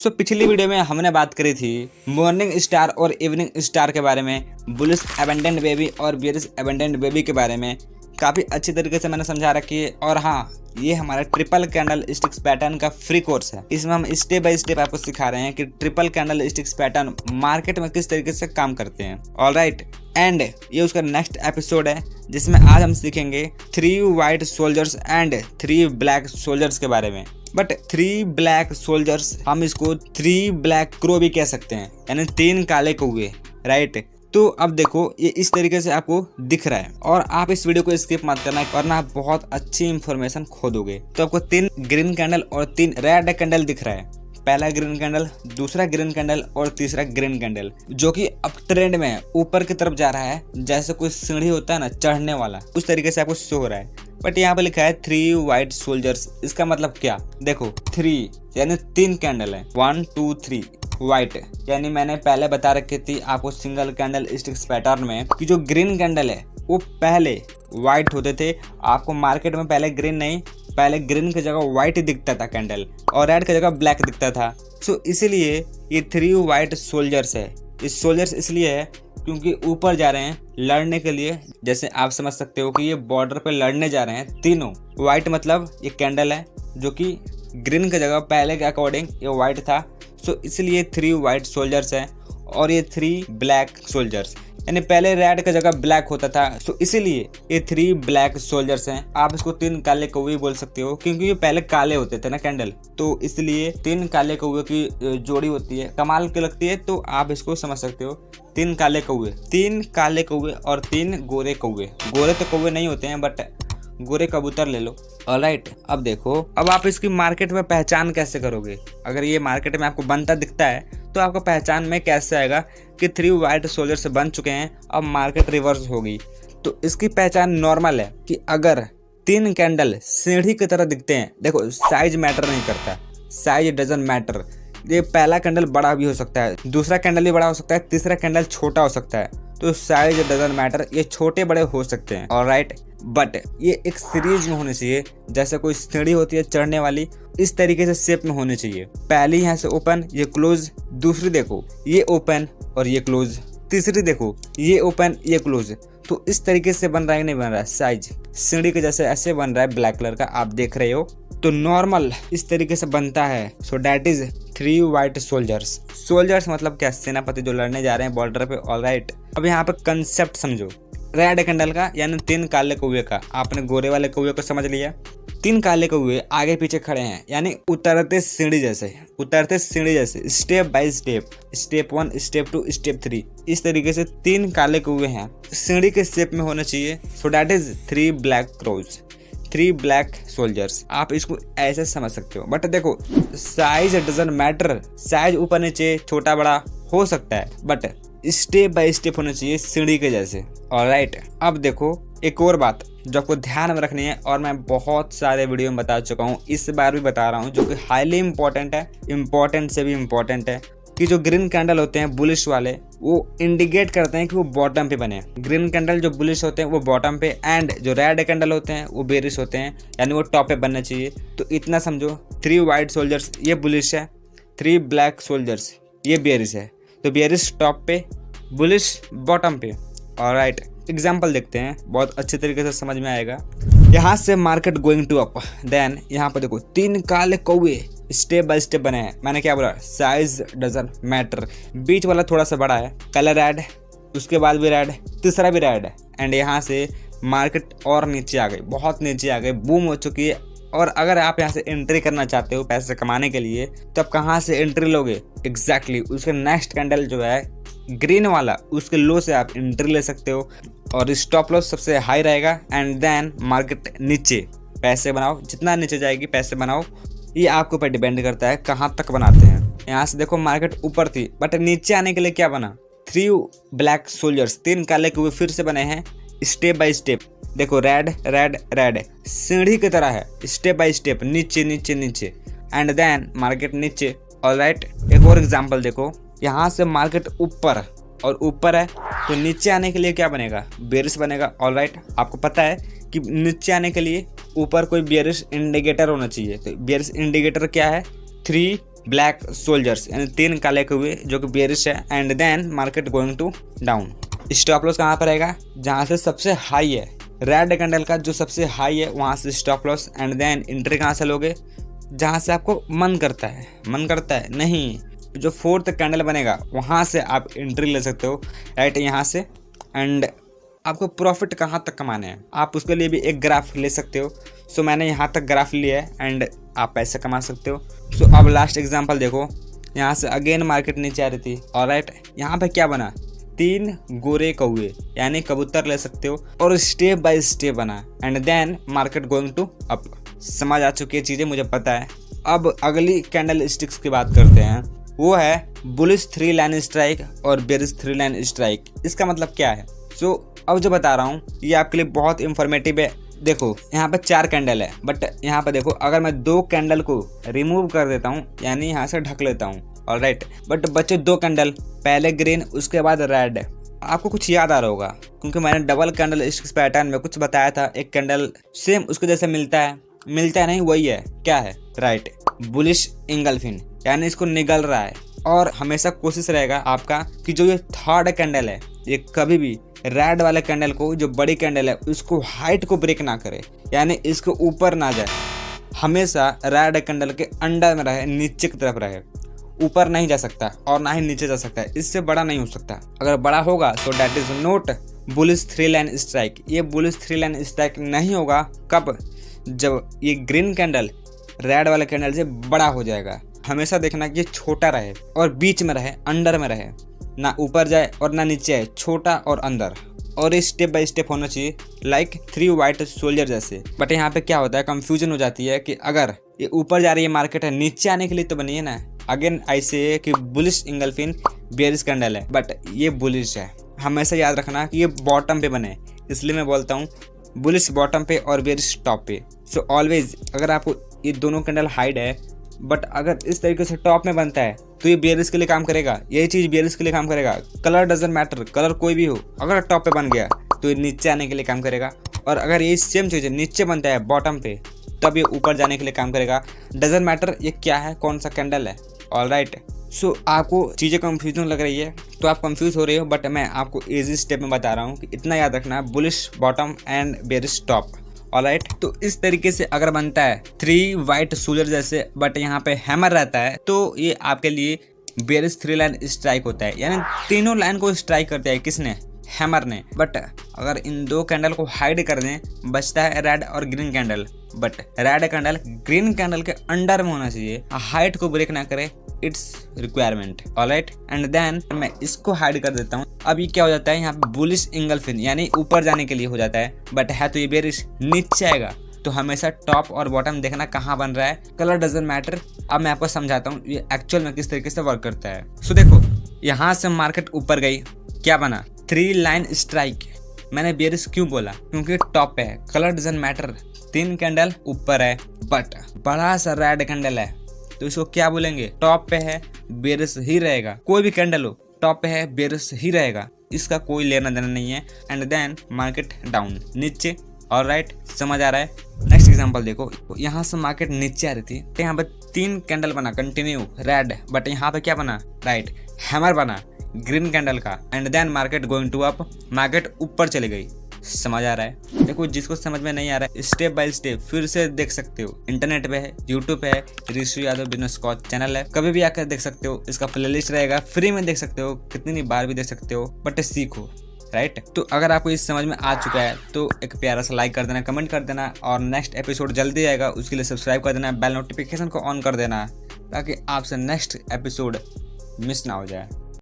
पिछली वीडियो में हमने बात करी थी मॉर्निंग स्टार और इवनिंग स्टार के बारे में, बुलिश एबंडेंट बेबी और बेयरिश एबंडेंट बेबी के बारे में काफ़ी अच्छी तरीके से मैंने समझा रखी है। और हाँ, ये हमारा ट्रिपल कैंडल स्टिक्स पैटर्न का फ्री कोर्स है। इसमें हम स्टेप बाय स्टेप आपको सिखा रहे हैं कि triple candle sticks pattern market में किस तरीके से काम करते हैं। ऑलराइट, एंड ये उसका नेक्स्ट एपिसोड है जिसमें आज हम सीखेंगे 3 white soldiers and 3 black soldiers के बारे में। बट 3 ब्लैक सोल्जर्स, हम इसको 3 ब्लैक क्रो भी कह सकते हैं, यानी 3 काले कौवे। राइट, तो अब देखो ये इस तरीके से आपको दिख रहा है और आप इस वीडियो को स्किप मत करना वरना आप बहुत अच्छी इंफॉर्मेशन खो दोगे। तो आपको 3 ग्रीन कैंडल और 3 रेड कैंडल दिख रहा है। पहला ग्रीन कैंडल, दूसरा ग्रीन कैंडल और तीसरा ग्रीन कैंडल, जो कि अब ट्रेंड में है, ऊपर की तरफ जा रहा है। जैसे कोई सीढ़ी होता है ना चढ़ने वाला, उस तरीके से आपको शो हो रहा है। बट यहाँ पे लिखा है 3 वाइट सोल्जर्स। इसका मतलब क्या? देखो 3 यानी 3 कैंडल है, 1 2 3 वाइट, यानी मैंने पहले बता रखी थी आपको सिंगल कैंडल स्टिक्स पैटर्न में कि जो ग्रीन कैंडल है वो पहले वाइट होते थे। आपको मार्केट में पहले ग्रीन नहीं, पहले ग्रीन की जगह वाइट दिखता था कैंडल और रेड की जगह ब्लैक दिखता था। सो इसलिए ये 3 वाइट सोल्जर्स है। इस सोल्जर्स इसलिए है क्योंकि ऊपर जा रहे हैं लड़ने के लिए। जैसे आप समझ सकते हो कि ये बॉर्डर पे लड़ने जा रहे हैं तीनों। वाइट मतलब ये कैंडल है जो कि ग्रीन की जगह पहले के अकॉर्डिंग ये वाइट था। सो इसलिए 3 वाइट सोल्जर्स हैं और ये 3 ब्लैक सोल्जर्स, यानी पहले रेड की जगह ब्लैक होता था। सो इसीलिए ये 3 ब्लैक सोल्जर्स हैं। आप इसको 3 काले कौवे बोल सकते हो क्योंकि ये पहले काले होते थे ना कैंडल, तो इसलिए 3 काले कौवे की जोड़ी होती है, कमाल की लगती है। तो आप इसको समझ सकते हो 3 काले कौवे, 3 काले कौवे और 3 गोरे कौवे। गोरे तो कौवे नहीं होते हैं बट गोरे कबूतर ले लो। ऑलराइट, अब देखो, अब आप इसकी मार्केट में पहचान कैसे करोगे? अगर ये मार्केट में आपको बनता दिखता है तो आपको पहचान में कैसे आएगा कि 3 वाइट सोल्जर से बन चुके हैं, अब मार्केट रिवर्स होगी। तो इसकी पहचान नॉर्मल है कि अगर 3 कैंडल सीढ़ी की तरह दिखते हैं, देखो साइज मैटर नहीं करता, साइज डजंट मैटर। ये पहला कैंडल बड़ा भी हो सकता है, दूसरा कैंडल भी बड़ा हो सकता है, तीसरा कैंडल छोटा हो सकता है, तो साइज डजंट मैटर, ये छोटे बड़े हो सकते हैं। ऑलराइट, बट ये एक सीरीज में होनी चाहिए। जैसे कोई सीढ़ी होती है चढ़ने वाली, इस तरीके से शेप में होनी चाहिए। पहली यहाँ से ओपन, ये क्लोज, दूसरी देखो ये ओपन और ये क्लोज, तीसरी देखो ये ओपन ये क्लोज। तो इस तरीके से बन रहा है, नहीं बन रहा है, साइज सीढ़ी के जैसे ऐसे बन रहा है, ब्लैक कलर का आप देख रहे हो। तो नॉर्मल इस तरीके से बनता है। सो that is 3 white soldiers. Soldiers मतलब क्या? सेनापति जो लड़ने जा रहे हैं बॉर्डर पे। ऑलराइट, अब यहाँ पे कंसेप्ट समझो रेड कैंडल का, यानी 3 काले कौवे का। आपने गोरे वाले कौवे को समझ लिया। 3 काले कौवे आगे पीछे खड़े हैं, यानी उतरते सीढ़ी जैसे, उतरते सीढ़ी जैसे, step by step, step 1 step 2 step 3, इस तरीके से 3 काले कौवे हैं, सीढ़ी के शेप में होने चाहिए। So that is 3 black crows, 3 black soldiers. आप इसको ऐसे समझ सकते हो। बट देखो साइज डजंट मैटर, साइज ऊपर नीचे छोटा बड़ा हो सकता है बट स्टेप बाय स्टेप होना चाहिए सीढ़ी के जैसे। ऑलराइट, अब देखो एक और बात जो आपको ध्यान में रखनी है और मैं बहुत सारे वीडियो में बता चुका हूँ, इस बार भी बता रहा हूँ, जो कि हाईली इंपॉर्टेंट है, इंपॉर्टेंट से भी इंपॉर्टेंट है, कि जो ग्रीन कैंडल होते हैं बुलिश वाले, वो इंडिकेट करते हैं कि वो बॉटम पे बने। ग्रीन कैंडल जो बुलिश होते हैं वो बॉटम पे, एंड जो रेड कैंडल होते हैं वो बेरिश होते हैं, यानी वो टॉप पे बनना चाहिए। तो इतना समझो, 3 वाइट सोल्जर्स ये बुलिश है, 3 ब्लैक सोल्जर्स ये बेरिश है। तो बेरिश टॉप पे, बुलिश बॉटम पे। ऑलराइट, एग्जाम्पल देखते हैं, बहुत अच्छे तरीके से समझ में आएगा। यहाँ से market going to up, then यहाँ पर देखो 3 काले कौवे स्टेप बाय स्टेप बने हैं। मैंने क्या बोला? Size doesn't matter. बीच वाला थोड़ा सा बड़ा है, कलर रेड, उसके बाद भी रेड, तीसरा भी रेड है, एंड यहाँ से मार्केट और नीचे आ गई, बहुत नीचे आ गई, बूम हो चुकी है। और अगर आप यहाँ से एंट्री करना चाहते हो पैसे कमाने के लिए, तो आप कहाँ से एंट्री लोगे? एग्जैक्टली उसके नेक्स्ट कैंडल जो है ग्रीन वाला, उसके लो से आप एंट्री ले सकते हो और स्टॉप लॉस सबसे हाई रहेगा। एंड देन मार्केट नीचे पैसे बनाओ, जितना नीचे जाएगी पैसे बनाओ। ये आपके ऊपर डिपेंड करता है कहाँ तक बनाते हैं। यहाँ से देखो मार्केट ऊपर थी बट नीचे आने के लिए क्या बना? 3 ब्लैक सोल्जर्स, 3 काले कौवे फिर से बने हैं स्टेप बाय स्टेप। देखो रेड रेड रेड सीढ़ी की तरह है, स्टेप बाय स्टेप, नीचे नीचे नीचे, एंड देन मार्केट नीचे। ऑलराइट, एक और एग्जांपल देखो, यहाँ से मार्केट ऊपर और ऊपर है, तो नीचे आने के लिए क्या बनेगा? बेरिश बनेगा। ऑलराइट, आपको पता है कि नीचे आने के लिए ऊपर कोई बेरिश इंडिकेटर होना चाहिए। तो बेरिश इंडिकेटर क्या है? 3 ब्लैक सोल्जर्स, यानी 3 काले कौवे जो कि बेयरिश है। And then market going to down. Stop loss कहाँ पर रहेगा? जहाँ से सबसे हाई है, रेड कैंडल का जो सबसे हाई है वहाँ से stop loss. And then entry कहाँ से लोगे? जहाँ से आपको मन करता है नहीं, जो 4th कैंडल बनेगा वहाँ से आप एंट्री ले सकते हो, राइट, यहाँ से। एंड आपको प्रॉफिट कहाँ तक कमाने हैं, आप उसके लिए भी एक ग्राफ ले सकते हो। सो मैंने यहाँ तक ग्राफ लिया है एंड आप पैसे कमा सकते हो। सो अब लास्ट एग्जांपल देखो, यहाँ से अगेन मार्केट नीचे आ रही थी, ऑलराइट। यहाँ पे क्या बना? 3 गोरे कौवे, यानी कबूतर ले सकते हो, और स्टेप बाय स्टेप बना। And then market going to up. समझ आ चुकी है चीज़ें, मुझे पता है। अब अगली कैंडल स्टिक्स की बात करते हैं, वो है बुलिश 3 लाइन स्ट्राइक और बेरिश 3 लाइन स्ट्राइक। इसका मतलब क्या है? सो अब जो बता रहा हूँ ये आपके लिए बहुत इंफॉर्मेटिव है। देखो यहाँ पे 4 कैंडल है, बट यहाँ पे देखो अगर मैं 2 कैंडल को रिमूव कर देता हूँ, यानी यहाँ से ढक लेता हूँ, ऑलराइट, बट बचे 2 कैंडल, पहले ग्रीन उसके बाद रेड। आपको कुछ याद आ रहा होगा क्योंकि मैंने डबल कैंडल स्टिक्स पैटर्न में कुछ बताया था। एक कैंडल सेम उसके जैसे मिलता है नहीं, वही है, क्या है? राइट, बुलिश इंगल्फिन, यानी इसको निगल रहा है। और हमेशा कोशिश रहेगा आपका कि जो ये 3rd कैंडल है ये कभी भी रेड वाले कैंडल को, जो बड़ी कैंडल है उसको हाइट को ब्रेक ना करे, यानी इसको ऊपर ना जाए। हमेशा रेड कैंडल के अंडर में रहे, नीचे की तरफ रहे, ऊपर नहीं जा सकता और ना ही नीचे जा सकता है, इससे बड़ा नहीं हो सकता। अगर बड़ा होगा तो that is not bullish 3 line strike. ये बुलिश 3 लाइन स्ट्राइक नहीं होगा कब? जब ये ग्रीन कैंडल रेड वाले कैंडल से बड़ा हो जाएगा। हमेशा देखना कि ये छोटा रहे और बीच में रहे, अंडर में रहे, ना ऊपर जाए और ना नीचे आए, छोटा और अंदर। और ये स्टेप बाय स्टेप होना चाहिए, लाइक 3 वाइट सोल्जर जैसे। बट यहाँ पे क्या होता है, कंफ्यूजन हो जाती है कि अगर ये ऊपर जा रही है मार्केट है, नीचे आने के लिए तो बनी है ना। अगेन ऐसे कि बुलिश इंगल्फिन बेयरिश कैंडल है, बट ये बुलिश है। हमेशा याद रखना कि ये बॉटम पे बने, इसलिए मैं बोलता हूँ बुलिश बॉटम पे और बेयरिश टॉप पे। सो ऑलवेज अगर आपको ये दोनों कैंडल हाइड है, बट अगर इस तरीके से टॉप में बनता है तो ये बेयरिश के लिए काम करेगा, यही चीज़ बेयरिश के लिए काम करेगा। कलर डजंट मैटर, कलर कोई भी हो, अगर टॉप पे बन गया तो ये नीचे आने के लिए काम करेगा। और अगर ये सेम चीज़ नीचे बनता है बॉटम पे, तब ये ऊपर जाने के लिए काम करेगा। डजंट मैटर ये क्या है, कौन सा कैंडल है, ऑलराइट। सो आपको चीज़ें कंफ्यूजन लग रही है तो आप कंफ्यूज हो रहे हो, बट मैं आपको इजी स्टेप में बता रहा हूँ कि इतना याद रखना, bullish bottom and bearish top, alright. तो इस तरीके से अगर बनता है 3 वाइट सोल्जर जैसे, बट यहाँ पे हैमर रहता है, तो ये आपके लिए बेयरिश 3 लाइन स्ट्राइक होता है, यानी तीनों लाइन को स्ट्राइक करता है किसने? हैमर ने। बट अगर इन 2 कैंडल को हाइड कर दें, बचता है रेड और green candle, but red candle green candle के अंडर में होना चाहिए, हाइट को ब्रेक ना करे, it's requirement, alright. And then मैं इसको हाइड कर देता हूँ। अब ये क्या हो जाता है, यहाँ पे बुलिश इंगल्फिन, यानी ऊपर जाने के लिए हो जाता है, बट है तो ये बेयरिश नीचे आएगा। तो हमेशा टॉप और बॉटम देखना कहाँ बन रहा है, कलर डजंट मैटर। अब मैं आपको समझाता हूँ ये एक्चुअल में किस तरीके से वर्क करता है। सो देखो यहाँ से मार्केट ऊपर गई, क्या बना? 3 लाइन स्ट्राइक। मैंने बेयरिश क्यों बोला? क्योंकि टॉप पे है, कलर डजंट मैटर। 3 कैंडल ऊपर है, बट बड़ा सा रेड कैंडल है, तो इसको क्या बोलेंगे? टॉप पे है, बेयरिश ही रहेगा। कोई भी कैंडल हो, टॉप पे है, बेयरिश ही रहेगा, इसका कोई लेना देना नहीं है। एंड देन मार्केट डाउन, नीचे, ऑलराइट, समझ आ रहा है? नेक्स्ट एग्जांपल देखो, यहाँ से मार्केट नीचे आ रही थी, तो यहाँ पे 3 कैंडल बना कंटिन्यू रेड, बट यहाँ पे क्या बना? राइट, हैमर बना ग्रीन कैंडल का। And then market going to up, market ऊपर चली गई। समझ आ रहा है? देखो जिसको समझ में नहीं आ रहा है, स्टेप बाय स्टेप फिर से देख सकते हो, इंटरनेट पे है, यूट्यूब पे है, ऋषि यादव बिजनेस कोच चैनल है, कभी भी आकर देख सकते हो। इसका प्लेलिस्ट रहेगा, फ्री में देख सकते हो, कितनी बार भी देख सकते हो, बट सीखो, राइट। तो अगर आपको इस समझ में आ चुका है तो एक प्यारा सा लाइक कर देना, कमेंट कर देना, और नेक्स्ट एपिसोड जल्दी आएगा उसके लिए सब्सक्राइब कर देना, बेल नोटिफिकेशन को ऑन कर देना, ताकि आपसे नेक्स्ट एपिसोड मिस ना हो जाए।